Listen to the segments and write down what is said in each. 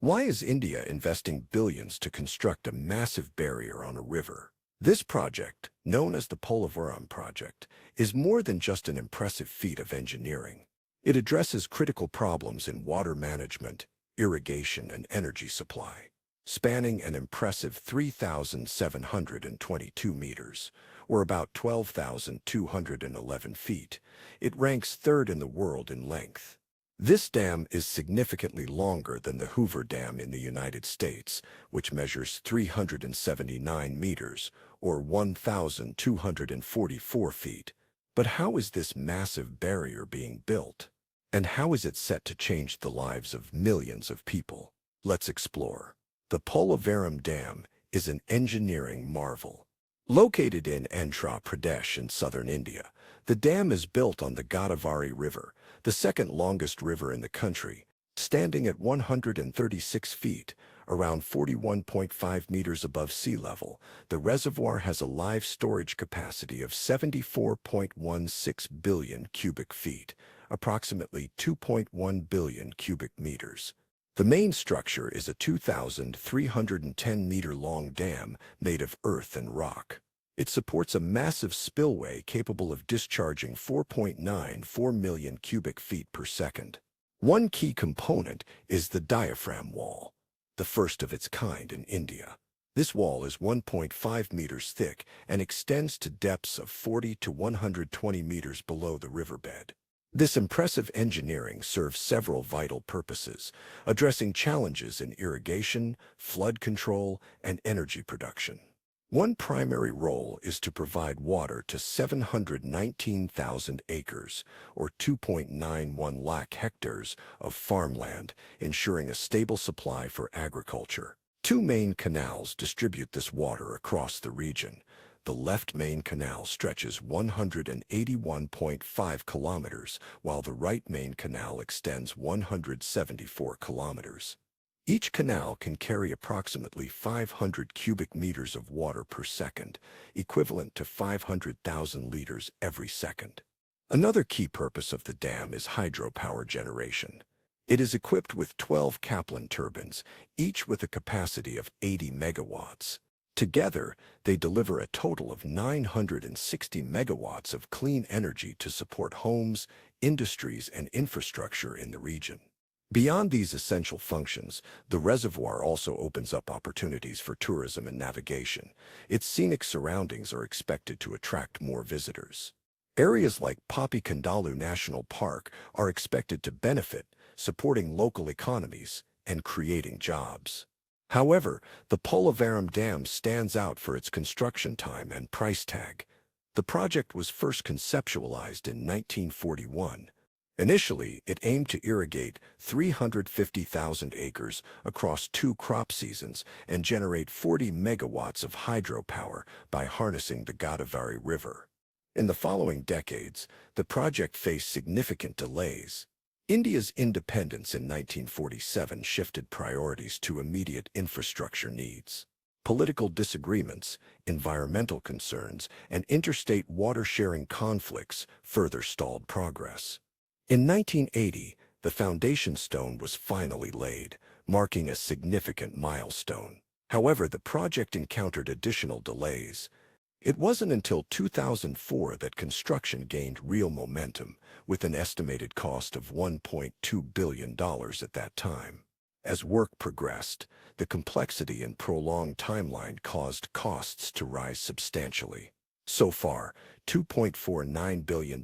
Why is India investing billions to construct a massive barrier on a river? This project, known as the Polavaram Project, is more than just an impressive feat of engineering. It addresses critical problems in water management, irrigation, and energy supply. Spanning an impressive 3,722 meters, or about 12,211 feet, it ranks third in the world in length. This dam is significantly longer than the Hoover Dam in the United States, which measures 379 meters, or 1,244 feet. But how is this massive barrier being built? And how is it set to change the lives of millions of people? Let's explore. The Polavaram Dam is an engineering marvel. Located in Andhra Pradesh in southern India, the dam is built on the Godavari River, the second longest river in the country. Standing at 136 feet, around 41.5 meters above sea level, the reservoir has a live storage capacity of 74.16 billion cubic feet, approximately 2.1 billion cubic meters. The main structure is a 2,310-meter-long dam made of earth and rock. It supports a massive spillway capable of discharging 4.94 million cubic feet per second. One key component is the diaphragm wall, the first of its kind in India. This wall is 1.5 meters thick and extends to depths of 40 to 120 meters below the riverbed. This impressive engineering serves several vital purposes, addressing challenges in irrigation, flood control, and energy production. One primary role is to provide water to 719,000 acres, or 2.91 lakh hectares, of farmland, ensuring a stable supply for agriculture. Two main canals distribute this water across the region. The left main canal stretches 181.5 kilometers, while the right main canal extends 174 kilometers. Each canal can carry approximately 500 cubic meters of water per second, equivalent to 500,000 liters every second. Another key purpose of the dam is hydropower generation. It is equipped with 12 Kaplan turbines, each with a capacity of 80 megawatts. Together, they deliver a total of 960 megawatts of clean energy to support homes, industries, and infrastructure in the region. Beyond these essential functions, the reservoir also opens up opportunities for tourism and navigation. Its scenic surroundings are expected to attract more visitors. Areas like Papi Kandalu National Park are expected to benefit, supporting local economies and creating jobs. However, the Polavaram Dam stands out for its construction time and price tag. The project was first conceptualized in 1941. Initially, it aimed to irrigate 350,000 acres across 2 crop seasons and generate 40 megawatts of hydropower by harnessing the Godavari River. In the following decades, the project faced significant delays. India's independence in 1947 shifted priorities to immediate infrastructure needs. Political disagreements, environmental concerns, and interstate water-sharing conflicts further stalled progress. In 1980, the foundation stone was finally laid, marking a significant milestone. However, the project encountered additional delays. It wasn't until 2004 that construction gained real momentum, with an estimated cost of $1.2 billion at that time. As work progressed, the complexity and prolonged timeline caused costs to rise substantially. So far, $2.49 billion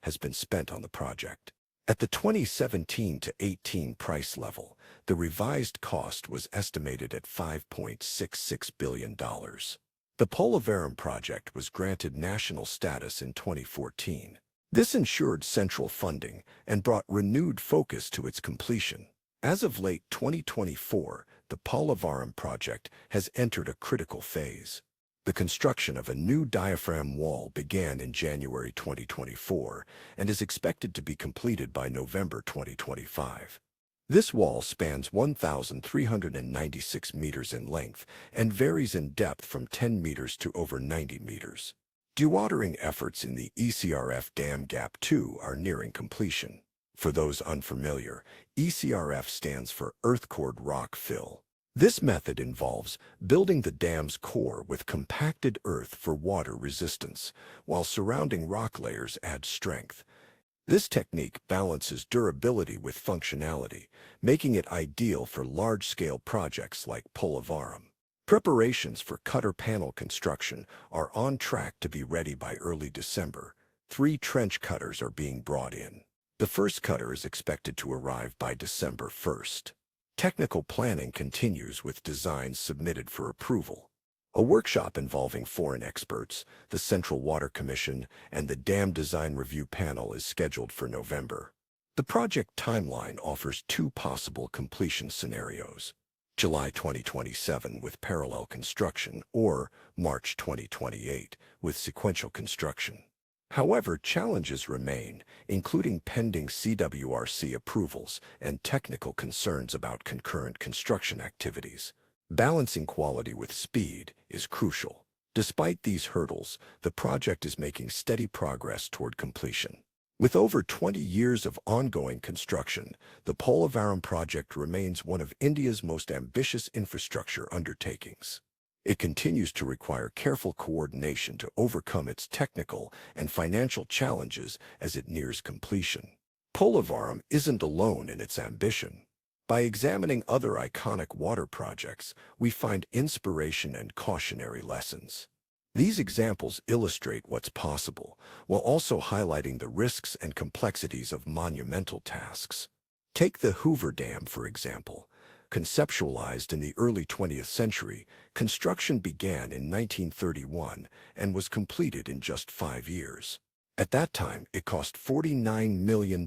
has been spent on the project. At the 2017-18 price level, the revised cost was estimated at $5.66 billion. The Polavaram project was granted national status in 2014. This ensured central funding and brought renewed focus to its completion. As of late 2024, the Polavaram project has entered a critical phase. The construction of a new diaphragm wall began in January 2024 and is expected to be completed by November 2025. This wall spans 1,396 meters in length and varies in depth from 10 meters to over 90 meters. Dewatering efforts in the ECRF Dam Gap 2 are nearing completion. For those unfamiliar, ECRF stands for Earth-Cored Rock Fill. This method involves building the dam's core with compacted earth for water resistance, while surrounding rock layers add strength. This technique balances durability with functionality, making it ideal for large-scale projects like Polavaram. Preparations for cutter panel construction are on track to be ready by early December. 3 trench cutters are being brought in. The first cutter is expected to arrive by December 1st. Technical planning continues with designs submitted for approval. A workshop involving foreign experts, the Central Water Commission, and the Dam Design Review Panel is scheduled for November. The project timeline offers 2 possible completion scenarios: July 2027 with parallel construction, or March 2028 with sequential construction. However, challenges remain, including pending CWRC approvals and technical concerns about concurrent construction activities. Balancing quality with speed is crucial. Despite these hurdles, the project is making steady progress toward completion. With over 20 years of ongoing construction, the Polavaram project remains one of India's most ambitious infrastructure undertakings. It continues to require careful coordination to overcome its technical and financial challenges as it nears completion. Polavaram isn't alone in its ambition. By examining other iconic water projects, we find inspiration and cautionary lessons. These examples illustrate what's possible, while also highlighting the risks and complexities of monumental tasks. Take the Hoover Dam, for example. Conceptualized in the early 20th century, construction began in 1931 and was completed in just 5 years. At that time, it cost $49 million,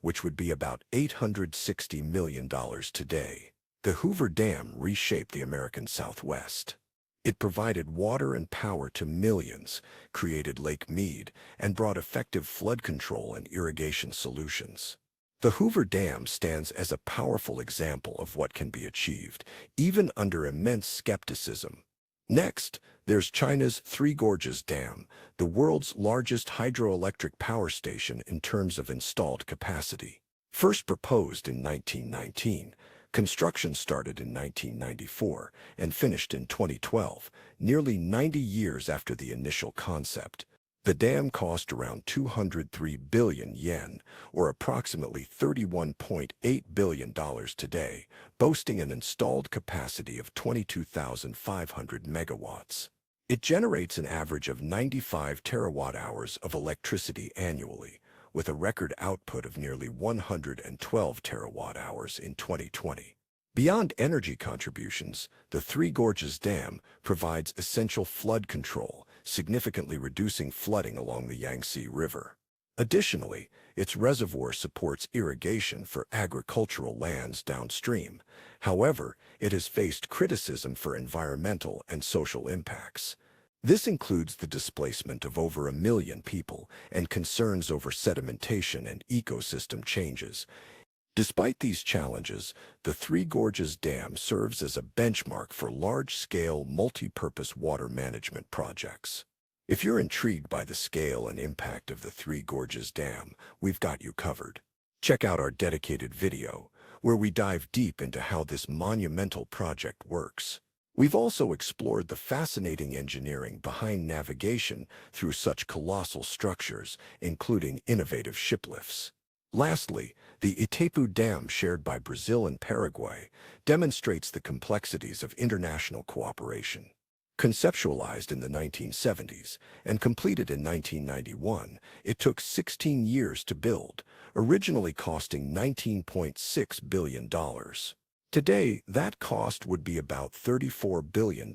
which would be about $860 million today. The Hoover Dam reshaped the American Southwest. It provided water and power to millions, created Lake Mead, and brought effective flood control and irrigation solutions. The Hoover Dam stands as a powerful example of what can be achieved, even under immense skepticism. Next, there's China's Three Gorges Dam, the world's largest hydroelectric power station in terms of installed capacity. First proposed in 1919, construction started in 1994 and finished in 2012, nearly 90 years after the initial concept. The dam cost around 203 billion yen, or approximately $31.8 billion today, boasting an installed capacity of 22,500 megawatts. It generates an average of 95 terawatt-hours of electricity annually, with a record output of nearly 112 terawatt-hours in 2020. Beyond energy contributions, the Three Gorges Dam provides essential flood control, significantly reducing flooding along the Yangtze River. Additionally, its reservoir supports irrigation for agricultural lands downstream. However, it has faced criticism for environmental and social impacts. This includes the displacement of over 1 million people and concerns over sedimentation and ecosystem changes. Despite these challenges, the Three Gorges Dam serves as a benchmark for large-scale, multi-purpose water management projects. If you're intrigued by the scale and impact of the Three Gorges Dam, we've got you covered. Check out our dedicated video, where we dive deep into how this monumental project works. We've also explored the fascinating engineering behind navigation through such colossal structures, including innovative shiplifts. Lastly, the Itaipu Dam, shared by Brazil and Paraguay, demonstrates the complexities of international cooperation. Conceptualized in the 1970s and completed in 1991, it took 16 years to build, originally costing $19.6 billion. Today, that cost would be about $34 billion.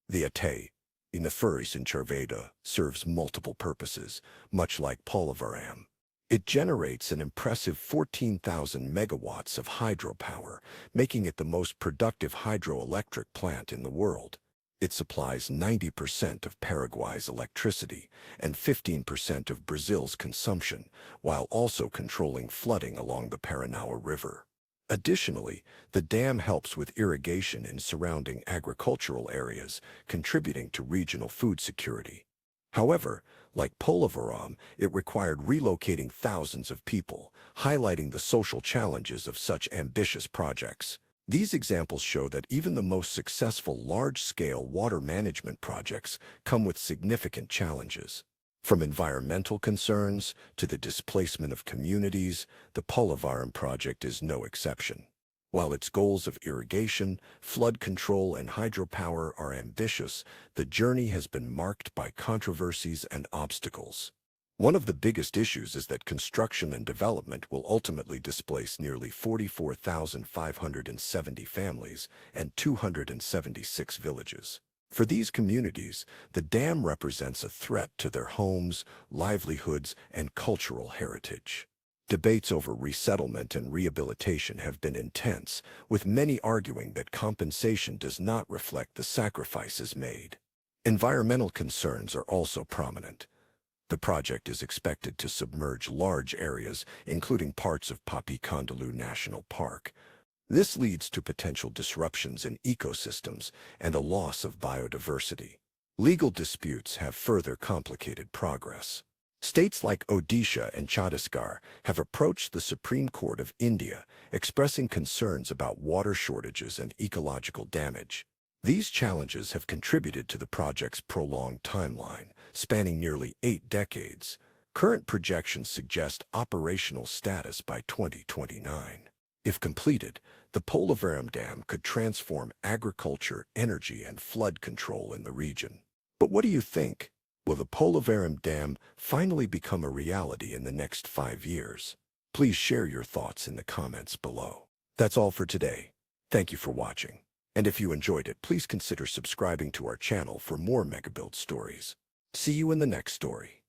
The Itaipu in the Furis in Charveda serves multiple purposes, much like Polavaram. It generates an impressive 14,000 megawatts of hydropower, making it the most productive hydroelectric plant in the world. It supplies 90% of Paraguay's electricity and 15% of Brazil's consumption, while also controlling flooding along the Paranawa River. Additionally, the dam helps with irrigation in surrounding agricultural areas, contributing to regional food security. However, like Polavaram, it required relocating thousands of people, highlighting the social challenges of such ambitious projects. These examples show that even the most successful large-scale water management projects come with significant challenges. From environmental concerns to the displacement of communities, the Polavaram project is no exception. While its goals of irrigation, flood control, and hydropower are ambitious, the journey has been marked by controversies and obstacles. One of the biggest issues is that construction and development will ultimately displace nearly 44,570 families and 276 villages. For these communities, the dam represents a threat to their homes, livelihoods, and cultural heritage. Debates over resettlement and rehabilitation have been intense, with many arguing that compensation does not reflect the sacrifices made. Environmental concerns are also prominent. The project is expected to submerge large areas, including parts of Papi Kondolu National Park. This leads to potential disruptions in ecosystems and a loss of biodiversity. Legal disputes have further complicated progress. States like Odisha and Chhattisgarh have approached the Supreme Court of India, expressing concerns about water shortages and ecological damage. These challenges have contributed to the project's prolonged timeline, spanning nearly 8 decades. Current projections suggest operational status by 2029. If completed, the Polavaram Dam could transform agriculture, energy, and flood control in the region. But what do you think? Will the Polavaram Dam finally become a reality in the next 5 years? Please share your thoughts in the comments below. That's all for today. Thank you for watching. And if you enjoyed it, please consider subscribing to our channel for more Megabuild stories. See you in the next story.